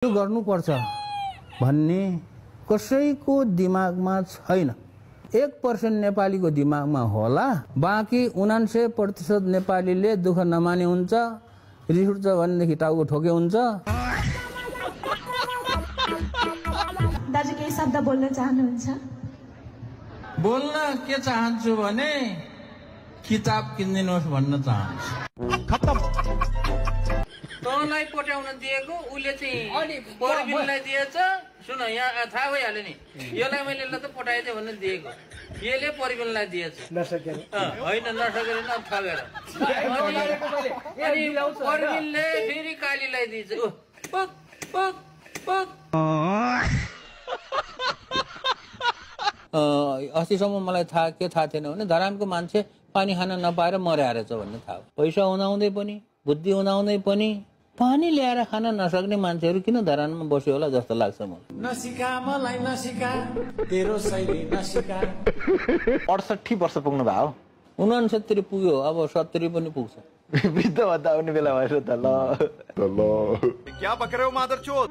यो गर्नुपर्छ भन्ने कसैको दिमागमा छैन। 1% नेपालीको दिमागमा होला, बाँकी 99% नेपालीले दुःख नमाने हुन्छ, रिस उठ्छ भनेदेखि टाउको ठोके हुन्छ। दाजु केही शब्द बोल्न चाहनुहुन्छ? बोल्न के चाहन्छु भने किताब किनिदिनुहोस् भन्न चाहन्छु। खत्तम। तँलाई पठाउन दिएको उले चाहिँ परबिनलाई दिएछ। सुन यहाँ थाहा भइहाल्यो नि, यसलाई मैले ल त पठाइदिएँ भन्ने दिएको, यसले परबिनलाई दिएछ। होइन नसकेर नठगेर अनि परबिनले फेरि कालीलाई दिएछ। अस्तिसम्म मलाई थाहा थिएन भने धरानको मान्छे पानी खान नपाएर मर्या रहेछ भन्ने थाहा। पैसा हुँदाहुँदै पनि, बुद्धि हुँदाहुँदै पनि पानी ल्याएर खान नसक्ने मान्छेहरू किन धरानमा बस्यो होला जस्तो लाग्छ मलाई। नसिका मलाई नसिका, तेरो शैली नसिका। 68 वर्ष पुग्नु भयो। 69 पुग्यो, अब 70 पनि पुग्छ। वृद्ध भत्ता आउने बेला भएछ त ल। क्या बक रहे हो मादरचोद।